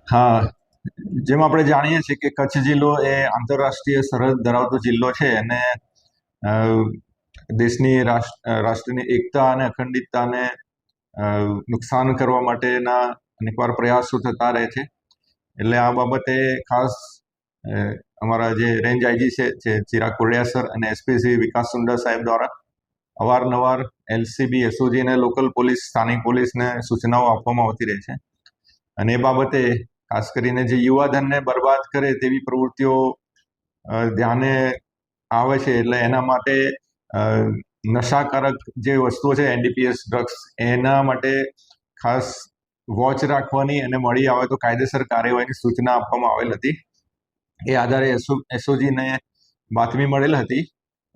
હા, જેમ આપણે જાણીએ છીએ કે કચ્છ જિલ્લો એ આંતરરાષ્ટ્રીય સરહદ ધરાવતો જિલ્લો છે અને અ, દેશની રાષ્ટ્રની એકતા અને અખંડિતતાને નુકસાન કરવા માટેના અનેકવાર પ્રયાસો થતા રહે છે. એટલે આ બાબતે ખાસ અ, અમારા જે રેન્જ આઈજી છે ચિરાગ કોડિયા સર અને એસપી શ્રી વિકાસ સુંદર સાહેબ દ્વારા અવારનવાર એલસીબી, એસઓજી અને લોકલ પોલીસ, સ્થાનિક પોલીસને સૂચનાઓ આપવામાં આવતી રહે છે. અને એ બાબતે ખાસ કરીને જે યુવાધનને બરબાદ કરે તેવી પ્રવૃત્તિઓ ધ્યાને આવે છે. એટલે એના માટે અ, નશાકારક જે વસ્તુઓ છે એનડીપીએસ ડ્રગ્સ એના માટે ખાસ વોચ રાખવાની અને મળી આવે તો કાયદેસર કાર્યવાહીની સૂચના આપવામાં આવેલ હતી. એ આધારે એસઓજીને બાતમી મળેલ હતી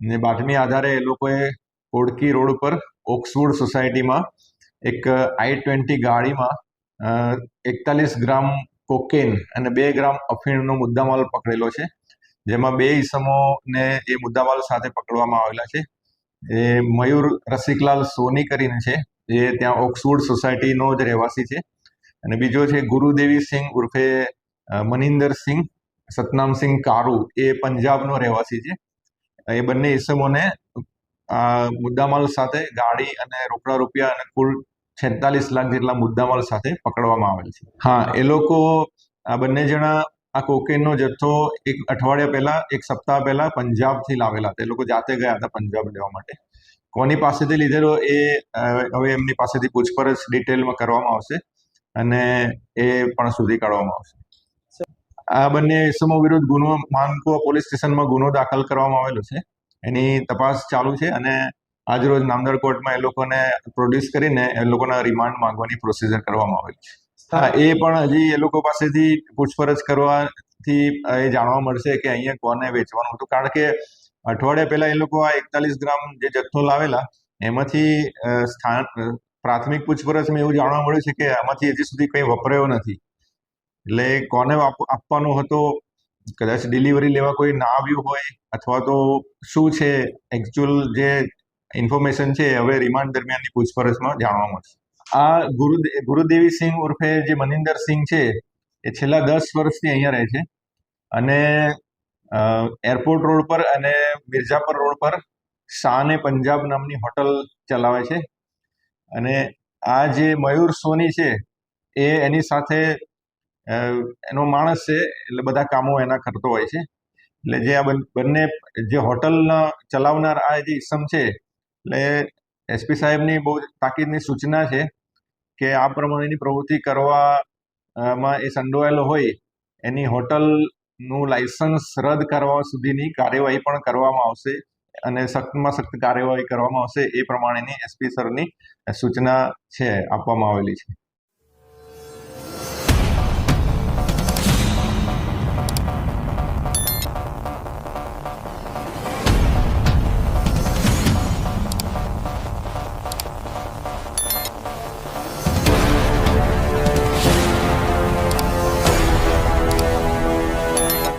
અને બાતમી આધારે એ લોકોએ કોડકી રોડ પર ઓક્સવુડ સોસાયટીમાં એક I-20 ગાડીમાં 41 ગ્રામ કોકેન અને 2 ગ્રામ અફીણનો મુદ્દામાલ પકડેલો છે, જેમાં 2 ઈસમોને એ મુદ્દામાલ સાથે પકડવામાં આવેલા છે. એ મયુર રસિકલાલ સોની કરીને છે, જે ત્યાં ઓક્સવુડ સોસાયટીનો જ રહેવાસી છે. અને બીજો છે ગુરુદેવી સિંહ ઉર્ફે મનિંદર સિંહ સતનામસિંહ કારુ, એ પંજાબનો રહેવાસી છે. એ બંને ઈસમોને મુદ્દામાલ સાથે ગાડી અને રોકડા રૂપિયા અને કુલ 46 લાખ જેટલા મુદ્દામાલ સાથે પકડવામાં આવેલ છે. હા, એ લોકો આ બંને જણા આ કોકેનનો જથ્થો એક અઠવાડિયા પહેલા, એક સપ્તાહ પહેલા પંજાબથી લાવેલા હતા. એ લોકો જાતે ગયા હતા પંજાબ લેવા માટે. કોની પાસેથી લીધેલો એ હવે એમની પાસેથી પૂછપરછ ડિટેલમાં કરવામાં આવશે અને એ પણ શોધી કાઢવામાં આવશે. આ બંને ઇસમો વિરુદ્ધ માનકુવા પોલીસ સ્ટેશનમાં ગુનો દાખલ કરવામાં આવેલો છે. એની તપાસ ચાલુ છે અને આજરોજ નામદાર કોર્ટમાં એ લોકોને પ્રોડ્યુસ કરીને એ લોકોના રિમાન્ડ માંગવાની પ્રોસિજર કરવામાં આવેલી છે. હા, એ પણ હજી એ લોકો પાસેથી પૂછપરછ કરવાથી એ જાણવા મળશે કે અહીંયા કોને વેચવાનું હતું, કારણ કે અઠવાડિયા પહેલા એ લોકો આ 41 ગ્રામ જે જથ્થો લાવેલા એમાંથી પ્રાથમિક પૂછપરછમાં એવું જાણવા મળ્યું છે કે આમાંથી હજી સુધી કંઈ વપરાયો નથી. એટલે કોને આપવાનો હતો, કદાચ ડિલિવરી લેવા કોઈ ના આવ્યું હોય અથવા તો શું છે એકચ્યુઅલ જે ઇન્ફોર્મેશન છે હવે રિમાન્ડ દરમિયાનની પૂછપરછમાં જાણવા મળશે. આ ગુરુદેવી સિંહ ઉર્ફે જે મનિંદર સિંહ છે એ છેલ્લા 10 વર્ષથી અહીંયા રહે છે અને એરપોર્ટ રોડ પર અને મિર્ઝાપર રોડ પર શાન એ પંજાબ નામની હોટલ ચલાવે છે. અને આ જે મયુર સોની છે એ એની સાથે એનો માણસ છે, એટલે બધા કામો એના કરતો હોય છે. એટલે જે આ બંને જે હોટલના ચલાવનાર આ જે ઈસમ છે, એટલે એસપી સાહેબની બહુ તાકીદની સૂચના છે કે આ પ્રમાણેની પ્રવૃત્તિ કરવામાં એ સંડોવાયેલો હોય એની હોટલનું લાયસન્સ રદ કરવા સુધીની કાર્યવાહી પણ કરવામાં આવશે અને સખ્તમાં સખ્ત કાર્યવાહી કરવામાં આવશે એ પ્રમાણેની એસપી સરની સૂચના છે આપવામાં આવેલી છે.